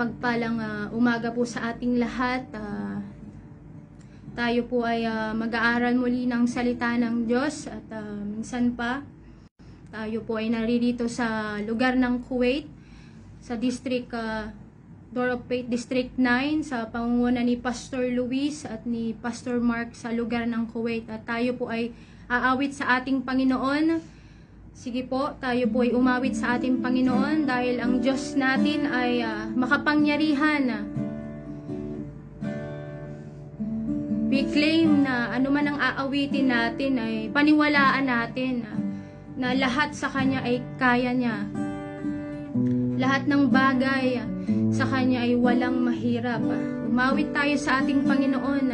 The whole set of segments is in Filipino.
mapagpalang umaga po sa ating lahat. Tayo po ay mag-aaral muli ng salita ng Diyos at minsan pa tayo po ay naririto sa lugar ng Kuwait, sa District Door of Faith District 9 sa pangunguna ni Pastor Luis at ni Pastor Mark sa lugar ng Kuwait. At tayo po ay aawit sa ating Panginoon. Sige po, tayo po ay umawit sa ating Panginoon dahil ang Diyos natin ay makapangyarihan. We claim na anuman ang aawitin natin ay paniwalaan natin na lahat sa Kanya ay kaya niya. Lahat ng bagay sa Kanya ay walang mahirap. Umawit tayo sa ating Panginoon.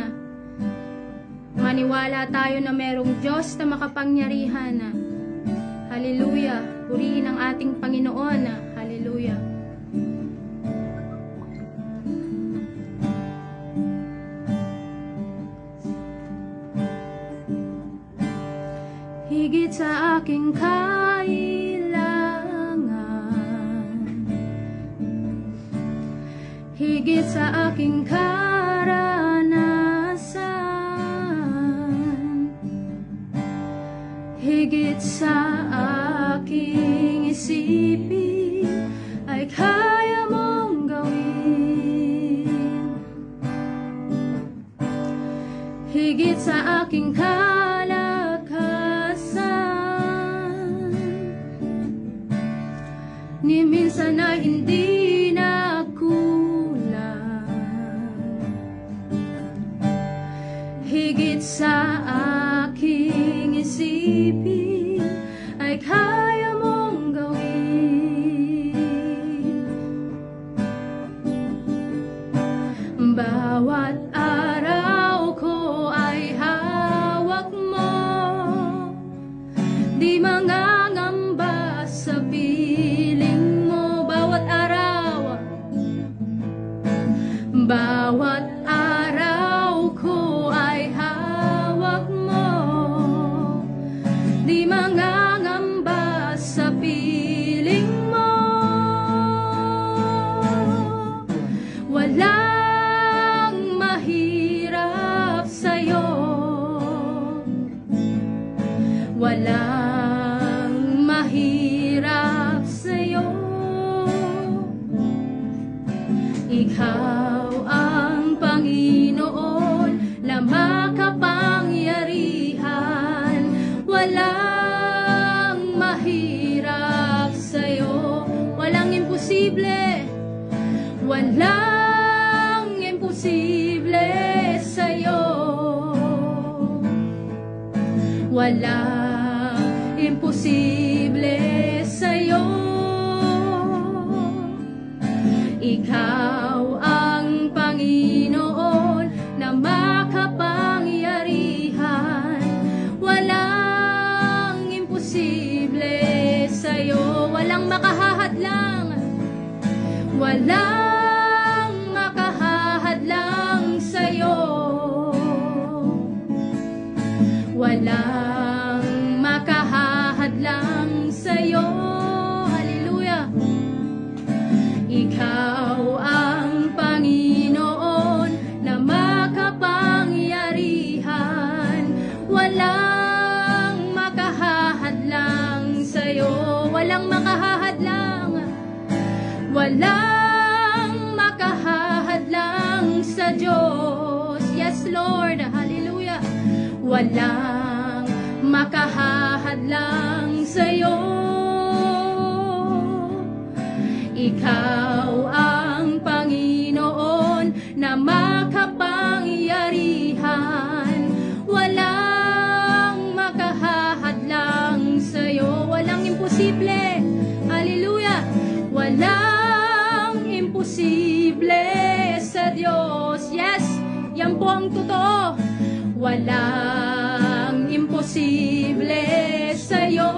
Maniwala tayo na merong Diyos na makapangyarihan. Hallelujah. Purihin ang ating Panginoon. Hallelujah. Higit sa aking kailangan, higit sa aking karanasan, higit sa aking isipin ay kaya mong gawin. Higit sa aking kalakasan, ni minsan ay hindi na kulang. Higit sa aking isipin ay kaya mong gawin. Bawat araw ko ay hawak mo, di mangangamba sa piling mo. Bawat araw, bawat araw ko ay hawak mo, di mangangamba sa piling mo. Walang mahirap sa'yo, walang mahirap sa'yo. Ikaw ang Panginoon na makapangyarihan. Walang mahirap sa'yo, walang imposible, walang imposible sa'yo, walang imposible sa'yo. Ikaw ang Panginoon na makapangyarihan. Walang imposible sa'yo, walang makahahadlang, walang makahahadlang sa'yo, walang makahahadlang sa'yo. Hallelujah. Ikaw ang Panginoon na makapangyarihan. Walang makahahadlang sa'yo, walang makahahadlang, walang makahahadlang sa Diyos. Yes, Lord. Hallelujah. Walang makahahadlang sa'yo. Ikaw ang Panginoon na makapangyarihan. Walang makahahadlang sa'yo, walang imposible. Hallelujah. Walang imposible sa Diyos. Yes, yan po ang totoo. Walang imposible sa'yo.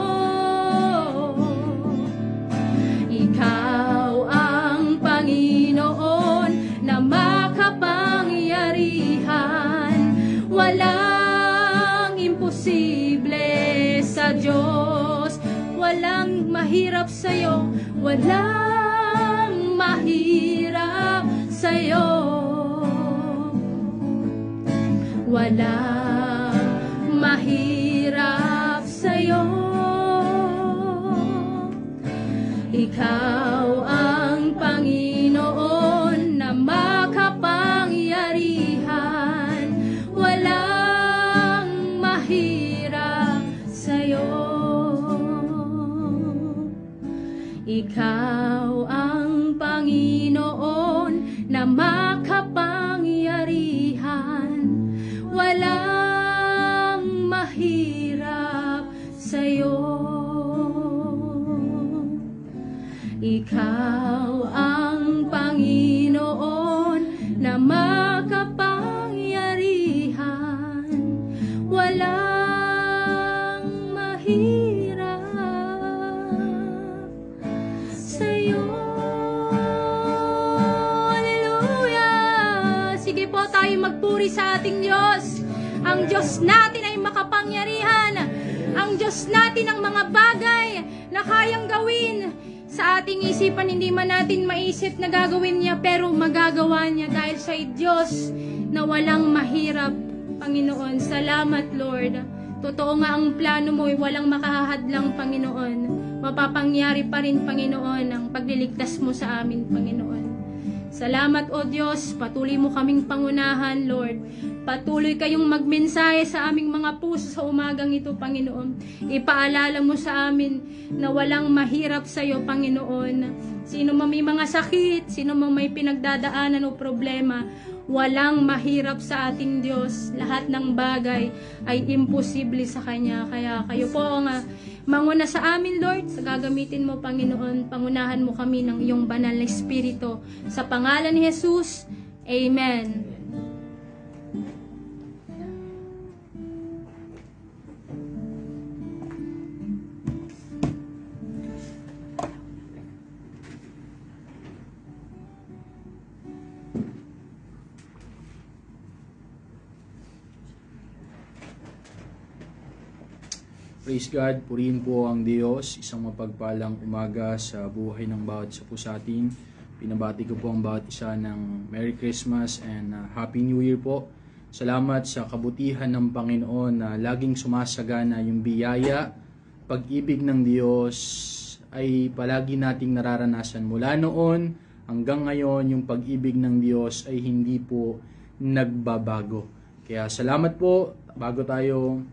Ikaw ang Panginoon na makapangyarihan. Walang imposible sa Diyos. Walang mahirap sa'yo, walang mahirap sa'yo. Walang mahirap sa'yo. Ikaw ang Panginoon na makapangyarihan. Walang mahirap sa'yo. Ikaw ang Panginoon na makapangyarihan. Walang mahirap sa'yo. Ikaw ang Panginoon na makapangyarihan. Walang mahirap sa'yo. Hallelujah! Sige po tayo magpuri sa ating Diyos. Ang Diyos natin ay makapangyarihan. Ang Diyos natin ang mga bagay na kayang gawin sa ating isipan, hindi man natin maisip na gagawin niya, pero magagawa niya dahil sa Diyos na walang mahirap, Panginoon. Salamat, Lord. Totoo nga ang plano mo ay walang makahahadlang, Panginoon. Mapapangyari pa rin, Panginoon, ang pagliligtas mo sa amin, Panginoon. Salamat, O Diyos. Patuloy mo kaming pangunahan, Lord. Patuloy kayong magmensahe sa aming mga puso sa umagang ito, Panginoon. Ipaalala mo sa amin na walang mahirap sa iyo, Panginoon. Sino man may mga sakit, sino man may pinagdadaanan o problema, walang mahirap sa ating Diyos. Lahat ng bagay ay imposible sa Kanya. Kaya kayo po nga manguna sa amin, Lord, sa gagamitin mo, Panginoon. Pangunahan mo kami ng iyong banal na Espiritu. Sa pangalan ni Jesus, Amen. Praise God, purihin po ang Diyos. Isang mapagpalang umaga sa buhay ng bawat isa po sa atin. Pinabati ko po ang bawat isa ng Merry Christmas and Happy New Year po. Salamat sa kabutihan ng Panginoon na laging sumasagana yung biyaya, pag-ibig ng Diyos ay palagi nating nararanasan mula noon hanggang ngayon. Yung pag-ibig ng Diyos ay hindi po nagbabago. Kaya salamat po. Bago tayo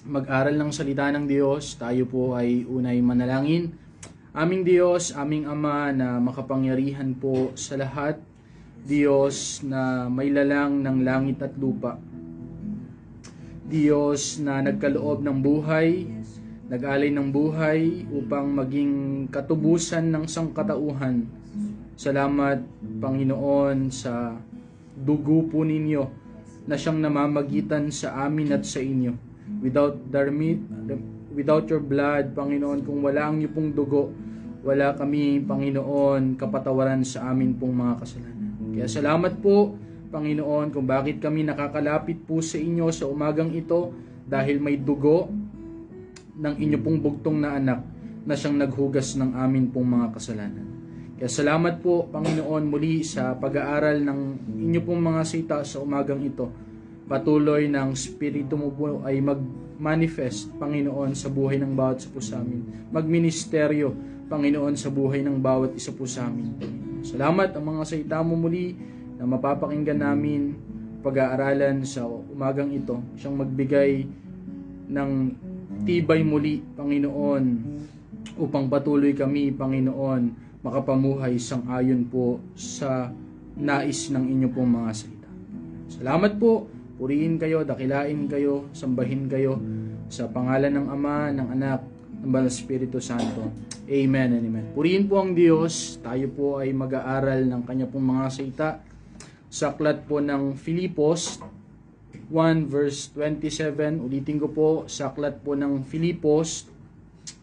mag-aral ng salita ng Diyos, tayo po ay unay manalangin. Aming Diyos, aming Ama na makapangyarihan po sa lahat, Diyos na may lalang ng langit at lupa, Diyos na nagkaloob ng buhay, nag-alay ng buhay upang maging katubusan ng sangkatauhan. Salamat, Panginoon, sa dugo po ninyo na siyang namamagitan sa amin at sa inyo. Without your blood, Panginoon, kung wala ang iyong pong dugo, wala kami, Panginoon, kapatawaran sa amin pong mga kasalanan. Kaya salamat po, Panginoon, kung bakit kami nakakalapit po sa inyo sa umagang ito dahil may dugo ng inyo pong bugtong na anak na siyang naghugas ng amin pong mga kasalanan. Kaya salamat po, Panginoon, muli sa pag-aaral ng inyo pong mga salita sa umagang ito. Patuloy ng Espiritu mo po ay mag-manifest, Panginoon, sa buhay ng bawat isa po sa amin. Magministeryo, Panginoon, sa buhay ng bawat isa po sa amin. Salamat ang mga salita mo muli na mapapakinggan namin pag-aaralan sa umagang ito. Siyang magbigay ng tibay muli, Panginoon, upang patuloy kami, Panginoon, makapamuhay sang-ayon po sa nais ng inyo pong mga salita. Salamat po. Purihin kayo, dakilain kayo, sambahin kayo sa pangalan ng Ama, ng Anak, ng Banal na Espiritu Santo. Amen and amen. Purihin po ang Diyos. Tayo po ay mag-aaral ng kanya pong mga salita sa aklat po ng Filipos 1 verse 27. Ulitin ko po, sa aklat po ng Filipos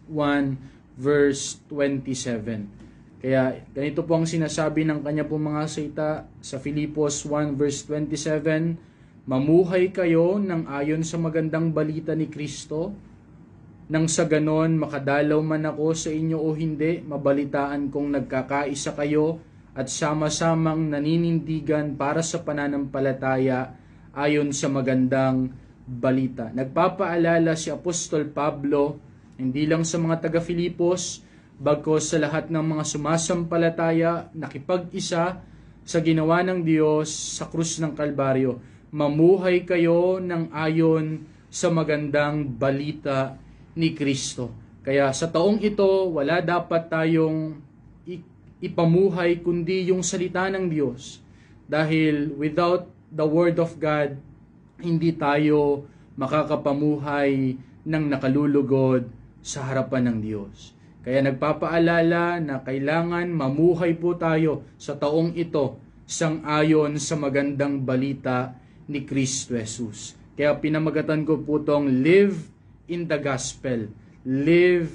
1 verse 27. Kaya ganito po ang sinasabi ng kanya pong mga salita sa Filipos 1 verse 27. Mamuhay kayo ng ayon sa magandang balita ni Kristo, nang sa ganon makadalaw man ako sa inyo o hindi, mabalitaan kong nagkakaisa kayo at sama-samang naninindigan para sa pananampalataya ayon sa magandang balita. Nagpapaalala si Apostol Pablo, hindi lang sa mga taga-Filipos, bagkus sa lahat ng mga sumasampalataya, nakipag-isa sa ginawa ng Diyos sa krus ng Kalbaryo. Mamuhay kayo ng ayon sa magandang balita ni Kristo. Kaya sa taong ito, wala dapat tayong ipamuhay kundi yung salita ng Diyos. Dahil without the Word of God, hindi tayo makakapamuhay ng nakalulugod sa harapan ng Diyos. Kaya nagpapaalala na kailangan mamuhay po tayo sa taong ito sang-ayon sa magandang balita ni Kristo Jesus. Kaya pinamagatan ko po tong live in the gospel. Live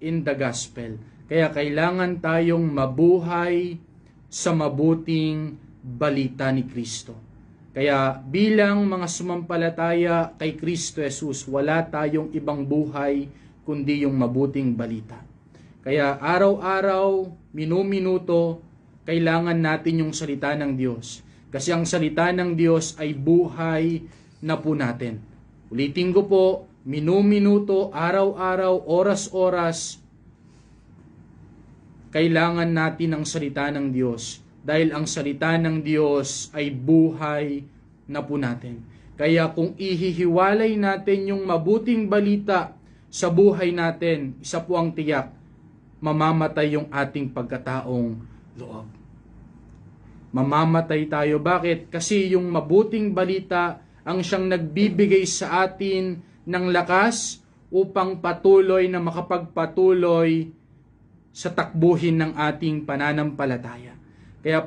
in the gospel. Kaya kailangan tayong mabuhay sa mabuting balita ni Kristo. Kaya bilang mga sumampalataya kay Kristo Jesus, wala tayong ibang buhay kundi yung mabuting balita. Kaya araw-araw, minuminuto, kailangan natin yung salita ng Diyos. Kasi ang salita ng Diyos ay buhay na po natin. Ulitin ko po, minuminuto, araw-araw, oras-oras, kailangan natin ang salita ng Diyos. Dahil ang salita ng Diyos ay buhay na po natin. Kaya kung ihihiwalay natin yung mabuting balita sa buhay natin, isa po ang tiyak, mamamatay yung ating pagkataong loob. Mamamatay tayo. Bakit? Kasi yung mabuting balita ang siyang nagbibigay sa atin ng lakas upang patuloy na makapagpatuloy sa takbuhin ng ating pananampalataya. Kaya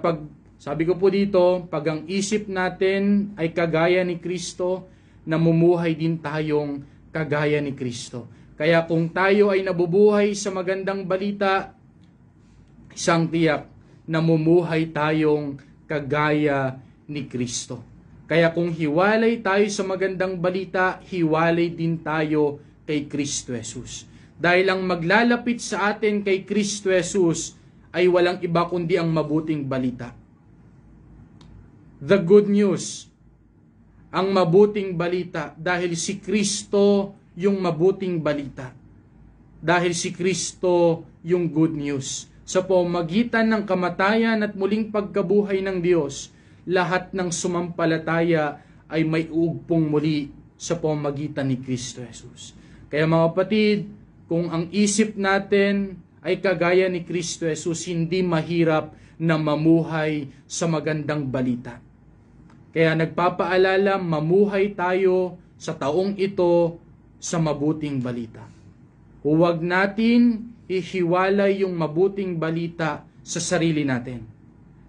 sabi ko po dito, pag ang isip natin ay kagaya ni Kristo, namumuhay din tayong kagaya ni Kristo. Kaya kung tayo ay nabubuhay sa magandang balita, isang tiyak, namumuhay tayong kagaya ni Kristo. Kaya kung hiwalay tayo sa magandang balita, hiwalay din tayo kay Kristo Jesus. Dahil ang maglalapit sa atin kay Kristo Jesus ay walang iba kundi ang mabuting balita. The good news, ang mabuting balita, dahil si Kristo yung mabuting balita. Dahil si Kristo yung good news. Sa pamamagitan ng kamatayan at muling pagkabuhay ng Diyos, lahat ng sumampalataya ay may ugpong muli sa pamamagitan ni Kristo Jesus. Kaya mga kapatid, kung ang isip natin ay kagaya ni Kristo Jesus, hindi mahirap na mamuhay sa magandang balita. Kaya nagpapaalala, mamuhay tayo sa taong ito sa mabuting balita. Huwag natin ihiwalay yung mabuting balita sa sarili natin.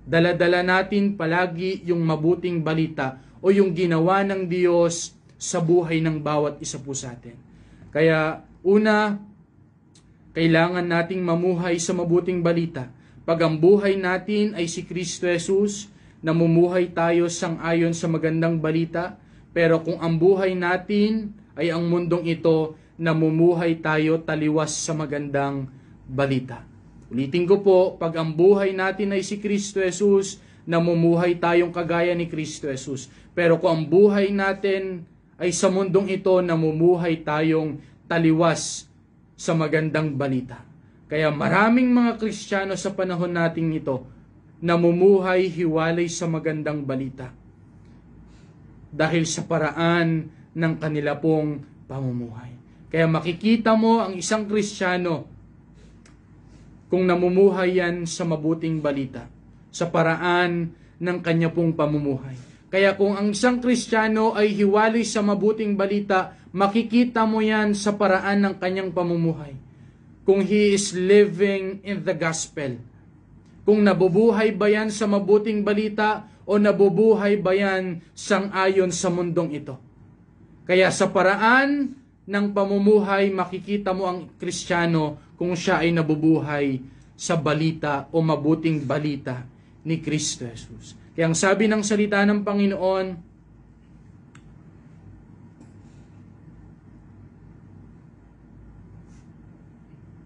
Dala-dala natin palagi yung mabuting balita o yung ginawa ng Diyos sa buhay ng bawat isa po sa atin. Kaya una, kailangan nating mamuhay sa mabuting balita. Pag ang buhay natin ay si Kristo Jesus, namumuhay tayo sang-ayon sa magandang balita. Pero kung ang buhay natin ay ang mundong ito, namumuhay tayo taliwas sa magandang balita. Ulitin ko po, pag ang buhay natin ay si Kristo Jesus, namumuhay tayong kagaya ni Kristo Jesus. Pero kung ang buhay natin ay sa mundong ito, namumuhay tayong taliwas sa magandang balita. Kaya maraming mga Kristiyano sa panahon nating ito, namumuhay hiwalay sa magandang balita. Dahil sa paraan ng kanila pong pamumuhay. Kaya makikita mo ang isang Kristiyano kung namumuhay yan sa mabuting balita, sa paraan ng kanya pong pamumuhay. Kaya kung ang isang Kristiyano ay hiwalay sa mabuting balita, makikita mo yan sa paraan ng kanyang pamumuhay. Kung he is living in the gospel. Kung nabubuhay ba yan sa mabuting balita o nabubuhay ba yan sang-ayon sa mundong ito. Kaya sa paraan ng pamumuhay, makikita mo ang Kristiyano kung siya ay nabubuhay sa balita o mabuting balita ni Kristo Jesus. Kaya ang sabi ng salita ng Panginoon,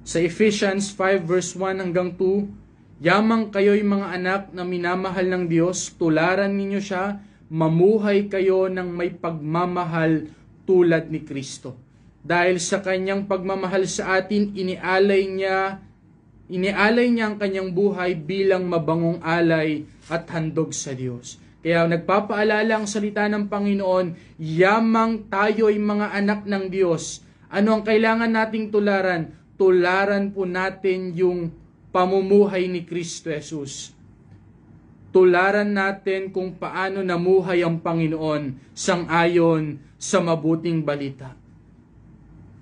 sa Ephesians 5 verse 1 hanggang 2, Yamang kayo'y mga anak na minamahal ng Diyos, tularan ninyo siya, mamuhay kayo ng may pagmamahal tulad ni Kristo. Dahil sa kanyang pagmamahal sa atin, inialay niya ang kanyang buhay bilang mabangong alay at handog sa Diyos. Kaya nagpapaalala ang salita ng Panginoon, yamang tayo'y mga anak ng Diyos. Ano ang kailangan nating tularan? Tularan po natin yung pamumuhay ni Kristo Jesus. Tularan natin kung paano namuhay ang Panginoon sang-ayon sa mabuting balita.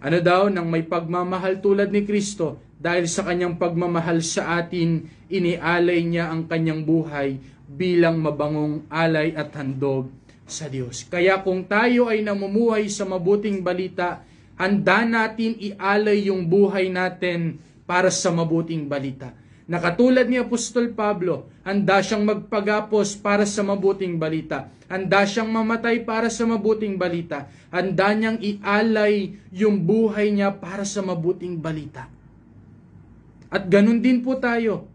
Ano daw? Nang may pagmamahal tulad ni Kristo, dahil sa kanyang pagmamahal sa atin, inialay niya ang kanyang buhay bilang mabangong alay at handog sa Diyos. Kaya kung tayo ay namumuhay sa mabuting balita, handa natin ialay yung buhay natin para sa mabuting balita. Nakatulad ni Apostol Pablo, handa siyang magpagapos para sa mabuting balita. Handa siyang mamatay para sa mabuting balita. Handa niyang ialay yung buhay niya para sa mabuting balita. At ganun din po tayo.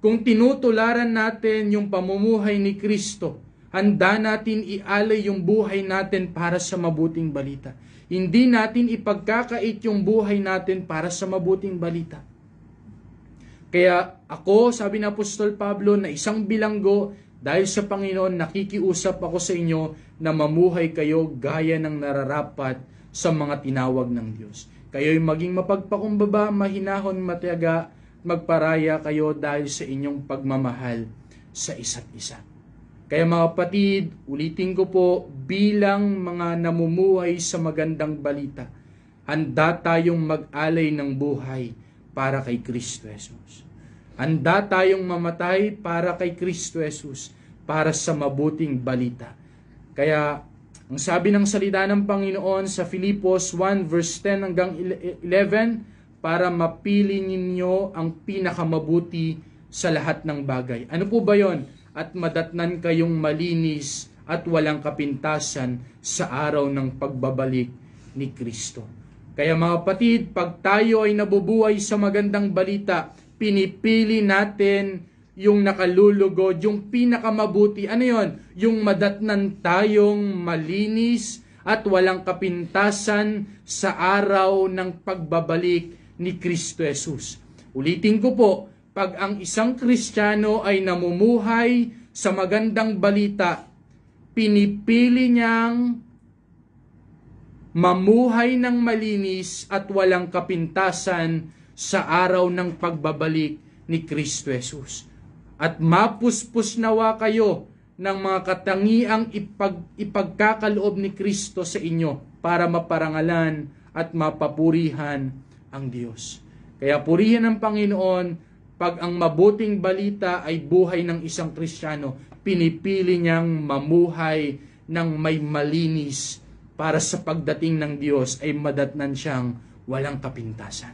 Kung tinutularan natin yung pamumuhay ni Kristo, handa natin ialay yung buhay natin para sa mabuting balita. Hindi natin ipagkakait yung buhay natin para sa mabuting balita. Kaya ako, sabi ni Apostol Pablo, na isang bilanggo, dahil sa Panginoon, nakikiusap ako sa inyo na mamuhay kayo gaya ng nararapat sa mga tinawag ng Diyos. Kayo'y maging mapagpakumbaba, mahinahon, matiyaga, magparaya kayo dahil sa inyong pagmamahal sa isa't isa. Kaya mga kapatid, ulitin ko po, bilang mga namumuhay sa magandang balita, handa tayong mag-alay ng buhay para kay Kristo Jesus. Handa tayong mamatay para kay Kristo Jesus, para sa mabuting balita. Kaya, ang sabi ng salita ng Panginoon sa Filipos 1 verse 10 hanggang 11, para mapili ninyo ang pinakamabuti sa lahat ng bagay. Ano po ba yon? At madatnan kayong malinis at walang kapintasan sa araw ng pagbabalik ni Kristo. Kaya mga kapatid, pag tayo ay nabubuhay sa magandang balita, pinipili natin yung nakalulugod, yung pinakamabuti. Ano yon? Yung madatnan tayong malinis at walang kapintasan sa araw ng pagbabalik ni Kristo Jesus. Ulitin ko po, pag ang isang Kristiyano ay namumuhay sa magandang balita, pinipili niyang mamuhay ng malinis at walang kapintasan sa araw ng pagbabalik ni Kristo Jesus. At mapuspos nawa kayo ng mga katangiang ipagkakaloob ni Kristo sa inyo para maparangalan at mapapurihan ang Diyos. Kaya purihin ang Panginoon pag ang mabuting balita ay buhay ng isang Kristiyano, pinipili niyang mamuhay ng may malinis para sa pagdating ng Diyos ay madatnan siyang walang kapintasan.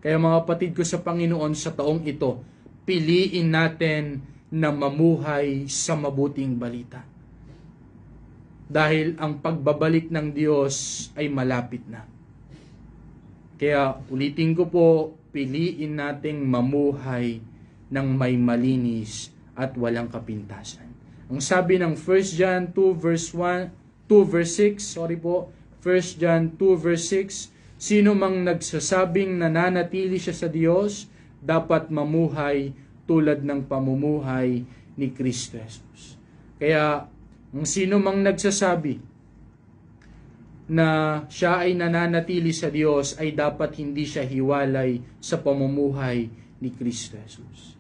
Kaya mga kapatid ko sa Panginoon, sa taong ito, piliin natin na mamuhay sa mabuting balita. Dahil ang pagbabalik ng Diyos ay malapit na. Kaya ulitin ko po, piliin nating mamuhay ng may malinis at walang kapintasan. Ang sabi ng 1 John 2 verse 6, 1 John 2 verse 6, sino mang nagsasabing nananatili siya sa Diyos, dapat mamuhay tulad ng pamumuhay ni Kristo Jesus. Kaya, ang sino mang nagsasabi na siya ay nananatili sa Diyos ay dapat hindi siya hiwalay sa pamumuhay ni Kristo Jesus.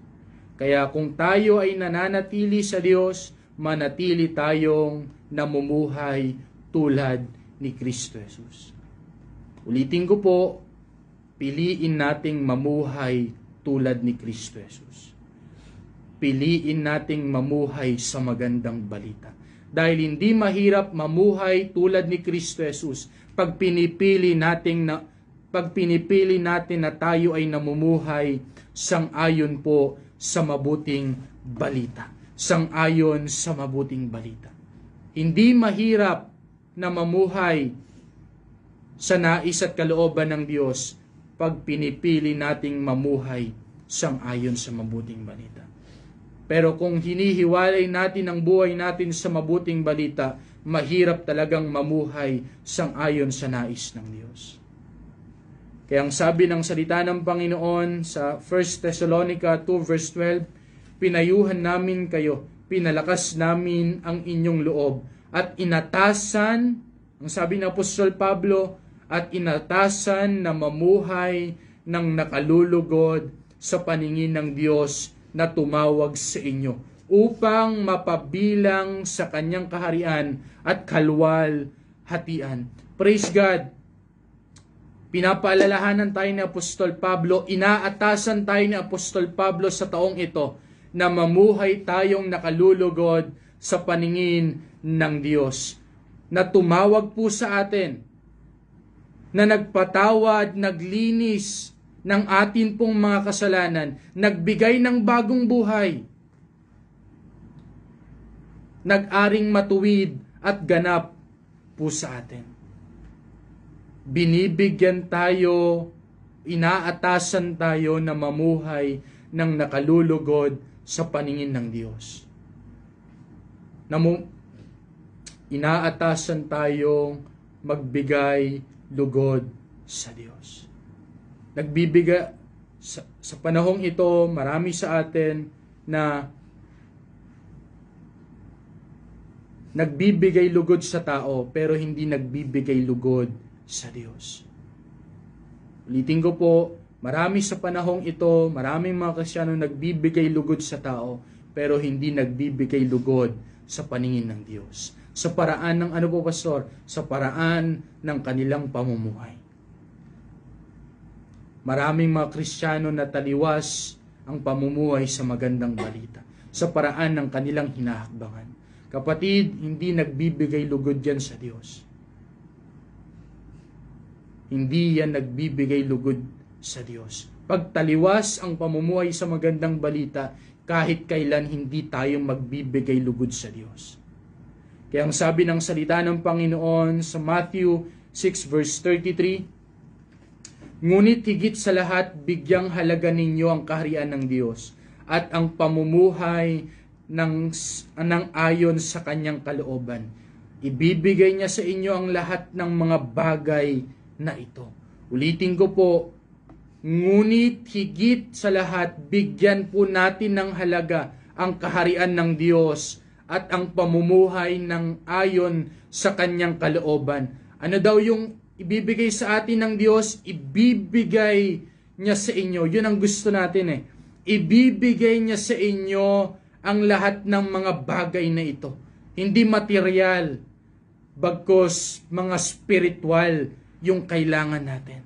Kaya kung tayo ay nananatili sa Diyos, manatili tayong namumuhay tulad ni Kristo Jesus. Ulitin ko po, piliin nating mamuhay tulad ni Kristo Jesus. Piliin nating mamuhay sa magandang balita. Dahil hindi mahirap mamuhay tulad ni Kristo Jesus pag pinipili natin na tayo ay namumuhay sang-ayon po sa mabuting balita. Sang-ayon sa mabuting balita. Hindi mahirap na mamuhay sa nais at kalooban ng Diyos pag pinipili nating mamuhay sang-ayon sa mabuting balita. Pero kung hinihiwalay natin ang buhay natin sa mabuting balita, mahirap talagang mamuhay sang-ayon sa nais ng Diyos. Kaya ang sabi ng salita ng Panginoon sa 1 Thessalonica 2 verse 12, pinayuhan namin kayo, pinalakas namin ang inyong loob, at inatasan, ang sabi ng Apostol Pablo, at inatasan na mamuhay ng nakalulugod sa paningin ng Diyos na tumawag sa inyo, upang mapabilang sa kanyang kaharian at kalwalhatian. Praise God! Pinapaalalahanan tayo ni Apostol Pablo, inaatasan tayo ni Apostol Pablo sa taong ito na mamuhay tayong nakalulugod sa paningin ng Diyos, na tumawag po sa atin, na nagpatawad, naglinis ng atin pong mga kasalanan, nagbigay ng bagong buhay, nag-aring matuwid at ganap po sa atin. Binibigyan tayo, inaatasan tayo na mamuhay ng nakalulugod sa paningin ng Diyos. Inaatasan tayong magbigay lugod sa Diyos. Nagbibigay sa panahong ito, marami sa atin na nagbibigay lugod sa tao pero hindi nagbibigay lugod sa Diyos. Ulitin ko po, marami sa panahong ito, maraming mga Kristiyano nagbibigay lugod sa tao pero hindi nagbibigay lugod sa paningin ng Diyos. Sa paraan ng ano po, Pastor? Sa paraan ng kanilang pamumuhay. Maraming mga Kristiyano na taliwas ang pamumuhay sa magandang balita, sa paraan ng kanilang hinahakbangan. Kapatid, hindi nagbibigay lugod yan sa Diyos. Hindi yan nagbibigay lugod sa Diyos. Pag taliwas ang pamumuhay sa magandang balita, kahit kailan hindi tayo magbibigay lugod sa Diyos. Kaya ang sabi ng salita ng Panginoon sa Matthew 6 verse 33, ngunit higit sa lahat, bigyang halaga ninyo ang kaharian ng Diyos at ang pamumuhay ng ayon sa kanyang kalooban. Ibibigay niya sa inyo ang lahat ng mga bagay na ito. Ulitin ko po, ngunit higit sa lahat, bigyan po natin ng halaga ang kaharian ng Diyos at ang pamumuhay ng ayon sa kanyang kalooban. Ano daw yung ibibigay sa atin ng Diyos? Ibibigay niya sa inyo. Yun ang gusto natin eh. Ibibigay niya sa inyo ang lahat ng mga bagay na ito. Hindi material, bagkus mga spiritual yung kailangan natin.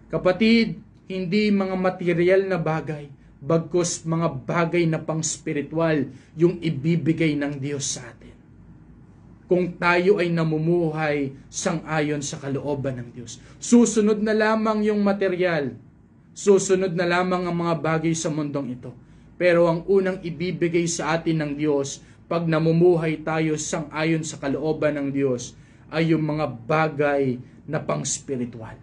Kapatid, hindi mga material na bagay, bagkus mga bagay na pang spiritual yung ibibigay ng Diyos sa atin. Kung tayo ay namumuhay sang-ayon sa kalooban ng Diyos. Susunod na lamang yung material. Susunod na lamang ang mga bagay sa mundong ito. Pero ang unang ibibigay sa atin ng Diyos, pag namumuhay tayo sang-ayon sa kalooban ng Diyos, ay yung mga bagay na pang-spiritual.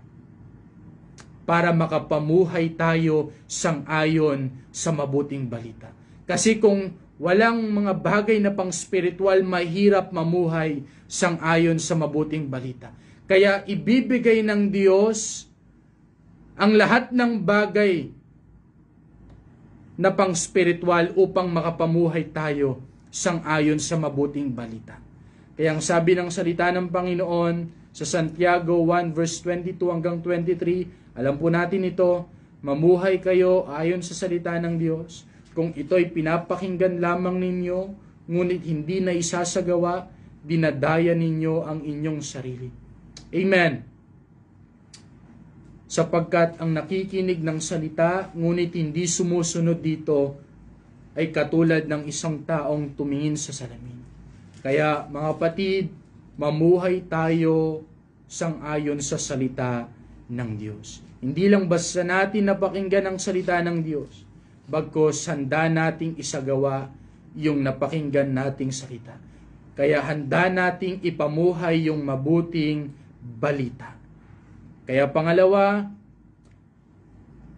Para makapamuhay tayo sang-ayon sa mabuting balita. Kasi kung walang mga bagay na pang-spiritual, mahirap mamuhay sang-ayon sa mabuting balita. Kaya ibibigay ng Diyos ang lahat ng bagay na pang-spiritual upang makapamuhay tayo sang-ayon sa mabuting balita. Kaya ang sabi ng salita ng Panginoon sa Santiago 1 verse 22 hanggang 23, alam po natin ito, mamuhay kayo ayon sa salita ng Diyos. Kung ito'y pinapakinggan lamang ninyo, ngunit hindi na isasagawa, dinadaya ninyo ang inyong sarili. Amen. Sapagkat ang nakikinig ng salita, ngunit hindi sumusunod dito, ay katulad ng isang taong tumingin sa salamin. Kaya mga kapatid, mamuhay tayo sang-ayon sa salita ng Diyos. Hindi lang basta natin napakinggan ang salita ng Diyos, bagkus handa nating isagawa yung napakinggan nating salita. Kaya handa nating ipamuhay yung mabuting balita. Kaya pangalawa,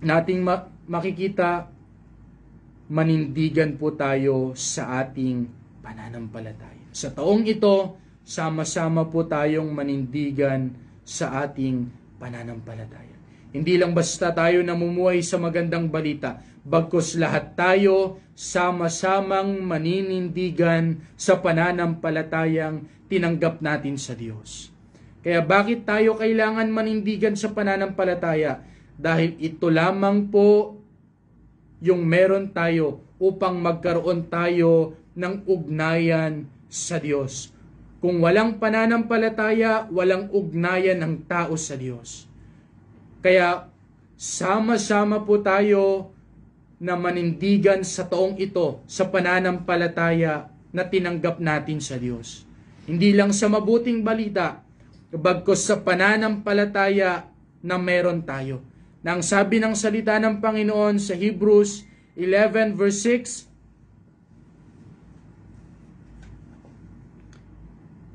nating makikita, manindigan po tayo sa ating pananampalataya. Sa taong ito, sama-sama po tayong manindigan sa ating pananampalataya. Hindi lang basta tayo namumuhay sa magandang balita, bagkus lahat tayo sama-samang maninindigan sa pananampalatayang tinanggap natin sa Diyos. Kaya bakit tayo kailangan manindigan sa pananampalataya? Dahil ito lamang po yung meron tayo upang magkaroon tayo ng ugnayan sa Diyos. Kung walang pananampalataya, walang ugnayan ng tao sa Diyos. Kaya sama-sama po tayo na manindigan sa taong ito sa pananampalataya na tinanggap natin sa Diyos. Hindi lang sa mabuting balita, bagkus sa pananampalataya na meron tayo. Nang sabi ng salita ng Panginoon sa Hebrews 11 verse 6,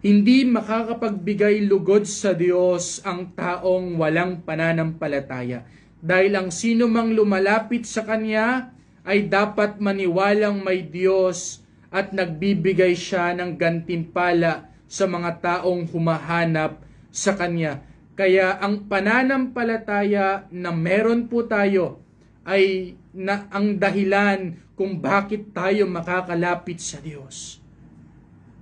hindi makakapagbigay lugod sa Diyos ang taong walang pananampalataya, dahil ang sino mang lumalapit sa Kanya ay dapat maniwalang may Diyos at nagbibigay siya ng gantimpala sa mga taong humahanap sa Kanya. Kaya ang pananampalataya na meron po tayo ay ang dahilan kung bakit tayo makakalapit sa Diyos.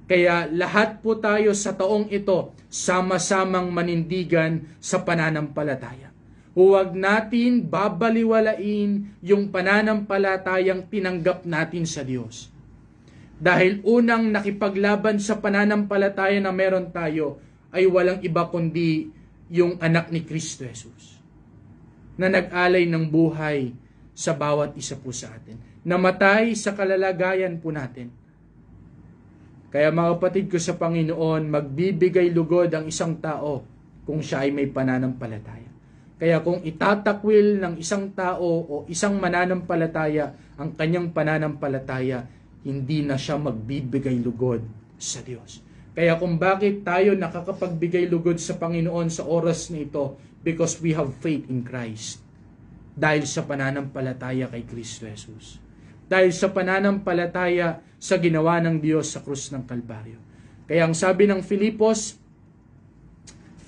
Kaya lahat po tayo sa taong ito sama-samang manindigan sa pananampalataya. Huwag natin babaliwalain yung pananampalatayang tinanggap natin sa Diyos. Dahil unang nakipaglaban sa pananampalataya na meron tayo ay walang iba kundi yung anak ni Kristo Jesus na nag-alay ng buhay sa bawat isa po sa atin. Namatay sa kalalagayan po natin. Kaya mga kapatid ko sa Panginoon, magbibigay lugod ang isang tao kung siya ay may pananampalataya. Kaya kung itatakwil ng isang tao o isang mananampalataya ang kanyang pananampalataya, hindi na siya magbibigay lugod sa Diyos. Kaya kung bakit tayo nakakapagbigay lugod sa Panginoon sa oras na ito, because we have faith in Christ. Dahil sa pananampalataya kay Kristo Jesus. Dahil sa pananampalataya sa ginawa ng Diyos sa krus ng Kalbaryo. Kaya ang sabi ng Filipos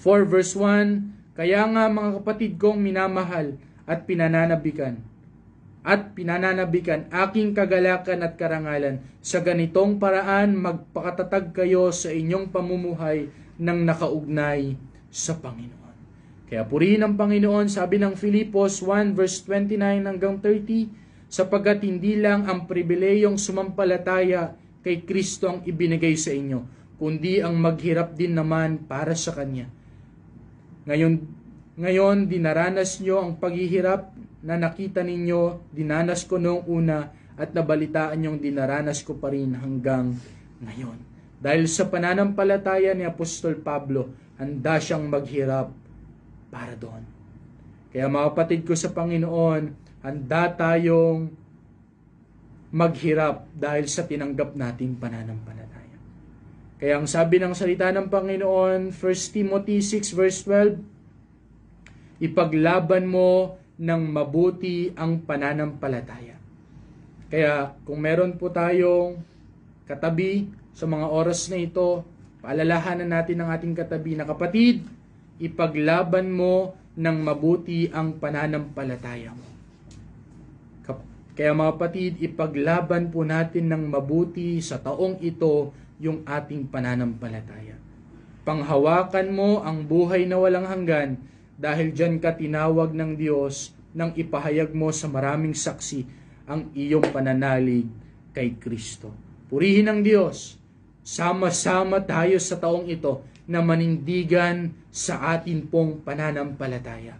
4 verse 1, kaya nga mga kapatid kong minamahal at pinananabikan, aking kagalakan at karangalan, sa ganitong paraan magpakatatag kayo sa inyong pamumuhay ng nakaugnay sa Panginoon. Kaya purihin ang Panginoon, sabi ng Filipos 1 verse 29 hanggang 30, sapagkat hindi lang ang pribileyong sumampalataya kay Kristo ang ibinigay sa inyo, kundi ang maghirap din naman para sa Kanya. Ngayon dinaranas nyo ang paghihirap na nakita ninyo, dinanas ko noong una at nabalitaan yung dinaranas ko pa rin hanggang ngayon. Dahil sa pananampalataya ni Apostol Pablo, handa siyang maghirap para doon. Kaya mga kapatid ko sa Panginoon, handa tayong maghirap dahil sa tinanggap nating pananampalataya. Kaya ang sabi ng salita ng Panginoon, 1 Timothy 6 verse 12, ipaglaban mo ng mabuti ang pananampalataya. Kaya kung meron po tayong katabi sa mga oras na ito, paalalahanan natin ang ating katabi na kapatid, ipaglaban mo ng mabuti ang pananampalataya mo. Kaya mga kapatid, ipaglaban po natin ng mabuti sa taong ito yung ating pananampalataya. Panghawakan mo ang buhay na walang hanggan, dahil dyan ka tinawag ng Diyos nang ipahayag mo sa maraming saksi ang iyong pananalig kay Kristo. Purihin ang Diyos. Sama-sama tayo sa taong ito na manindigan sa atin pong pananampalataya.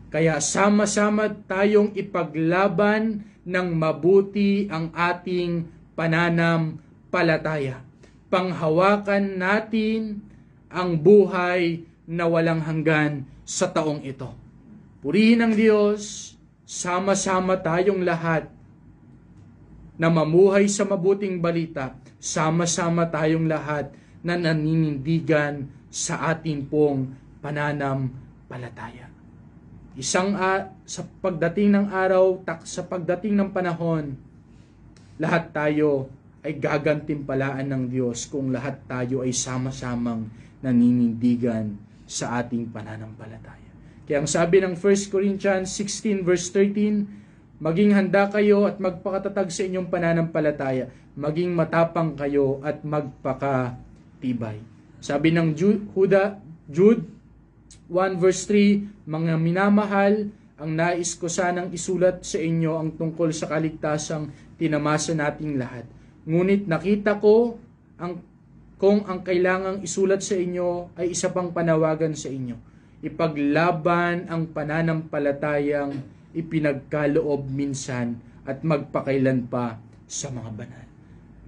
Kaya sama-sama tayong ipaglaban ng mabuti ang ating pananampalataya. Panghawakan natin ang buhay na walang hanggan sa taong ito. Purihin ang Diyos, sama-sama tayong lahat na mamuhay sa mabuting balita, sama-sama tayong lahat na naninindigan sa ating pong pananampalataya. sa pagdating ng araw, sa pagdating ng panahon, lahat tayo ay gagantimpalaan ng Diyos kung lahat tayo ay sama-samang naninindigan sa ating pananampalataya. Kaya ang sabi ng 1 Corinthians 16 verse 13, maging handa kayo at magpakatatag sa inyong pananampalataya, maging matapang kayo at magpakatibay. Sabi ng Jude 1 verse 3, mga minamahal, ang nais ko sanang isulat sa inyo ang tungkol sa kaligtasang tinamasa nating lahat. Ngunit nakita ko kung ang kailangang isulat sa inyo ay isa pang panawagan sa inyo. Ipaglaban ang pananampalatayang ipinagkaloob minsan at magpakailan pa sa mga banal.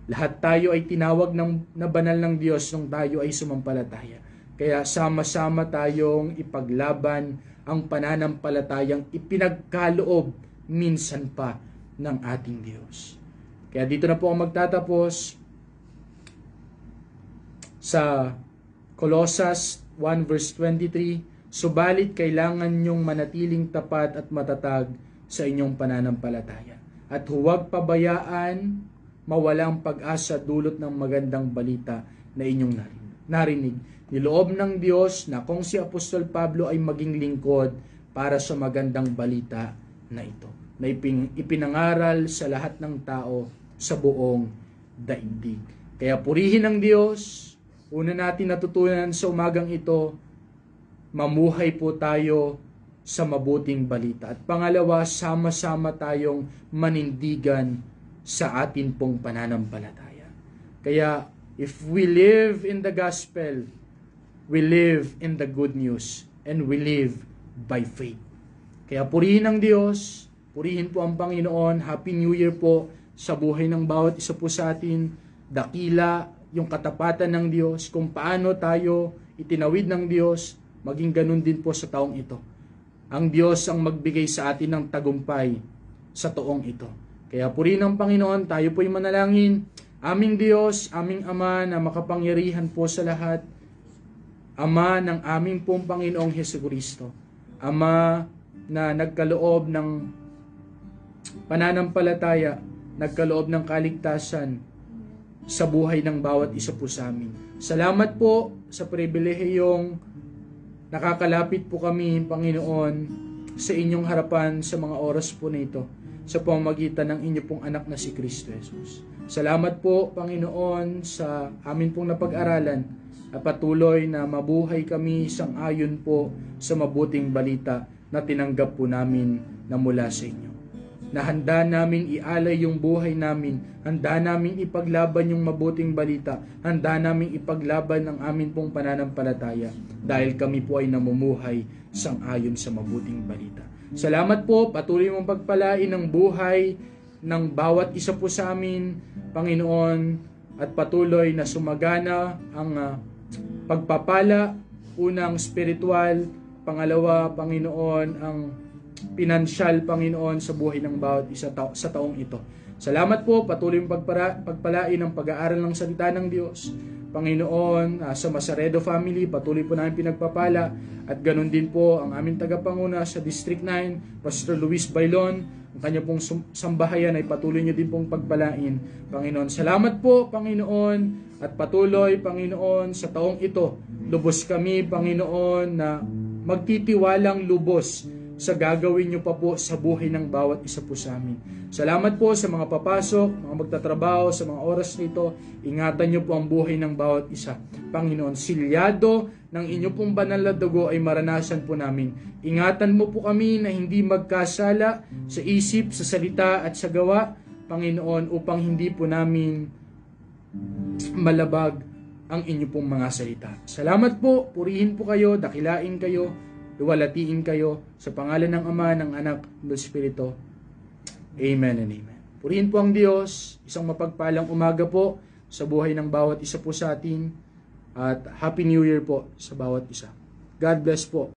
Lahat tayo ay tinawag na banal ng Diyos nung tayo ay sumampalataya. Kaya sama-sama tayong ipaglaban ang pananampalatayang ipinagkaloob minsan pa ng ating Diyos. Kaya dito na po ako magtatapos sa Colossus 1 verse 23, subalit kailangan nyong manatiling tapat at matatag sa inyong pananampalataya. At huwag pabayaan mawalang pag-asa dulot ng magandang balita na inyong narinig. Niloob ng Diyos na kung si Apostol Pablo ay maging lingkod para sa magandang balita na ito, na ipinangaral sa lahat ng tao sa buong daigdig. Kaya purihin ang Diyos. Una natin natutunan sa umagang ito, mamuhay po tayo sa mabuting balita. At pangalawa, sama-sama tayong manindigan sa atin pong pananampalataya. Kaya, if we live in the gospel, we live in the good news, and we live by faith. Kaya purihin ang Diyos, purihin po ang Panginoon. Happy New Year po sa buhay ng bawat isa po sa atin. Dakila yung katapatan ng Diyos, kung paano tayo itinawid ng Diyos, maging ganun din po sa taong ito. Ang Diyos ang magbigay sa atin ng tagumpay sa taong ito. Kaya purihin ang Panginoon, tayo po'y manalangin. Aming Diyos, aming Ama na makapangyarihan po sa lahat, Ama ng aming pong Panginoong Hesukristo, Ama na nagkaloob ng pananampalataya, nagkaloob ng kaligtasan sa buhay ng bawat isa po sa amin. Salamat po sa pribilehiyong nakakalapit po kami, Panginoon, sa inyong harapan sa mga oras po nito, sa pamamagitan ng inyo pong anak na si Kristo Jesus. Salamat po, Panginoon, sa amin pong napag-aralan, at patuloy na mabuhay kami sang-ayon po sa mabuting balita na tinanggap po namin na mula sa inyo. Na handa namin ialay yung buhay namin, handa namin ipaglaban yung mabuting balita, handa namin ipaglaban ang amin pong pananampalataya dahil kami po ay namumuhay sang-ayon sa mabuting balita. Salamat po, patuloy mong pagpalain ang buhay ng bawat isa po sa amin, Panginoon, at patuloy na sumagana ang pagpapala, unang spiritual, pangalawa, Panginoon, ang pinansyal, Panginoon, sa buhay ng bawat isa sa taong ito. Salamat po, patuloy mong pagpalain ang pag-aaral ng salita ng Diyos. Panginoon, sa Masaredo family, patuloy po namin pinagpapala, at ganun din po ang aming tagapanguna sa District 9, Pastor Luis Bailon, ang kanya pong sambahayan ay patuloy niyo din pong pagpalain, Panginoon. Salamat po, Panginoon, at patuloy, Panginoon, sa taong ito, lubos kami, Panginoon, na magtitiwalang lubos sa gagawin niyo pa po sa buhay ng bawat isa po sa amin. Salamat po sa mga papasok, mga magtatrabaho sa mga oras nito. Ingatan niyo po ang buhay ng bawat isa. Panginoon, silyado ng inyo pong banal na dugo ay maranasan po namin. Ingatan mo po kami na hindi magkasala sa isip, sa salita at sa gawa, Panginoon, upang hindi po namin malabag ang inyo pong mga salita. Salamat po, purihin po kayo, dakilain kayo, luwalatiin kayo sa pangalan ng Ama, ng Anak, ng Espiritu. Amen and amen. Purihin po ang Diyos. Isang mapagpalang umaga po sa buhay ng bawat isa po sa atin. At Happy New Year po sa bawat isa. God bless po.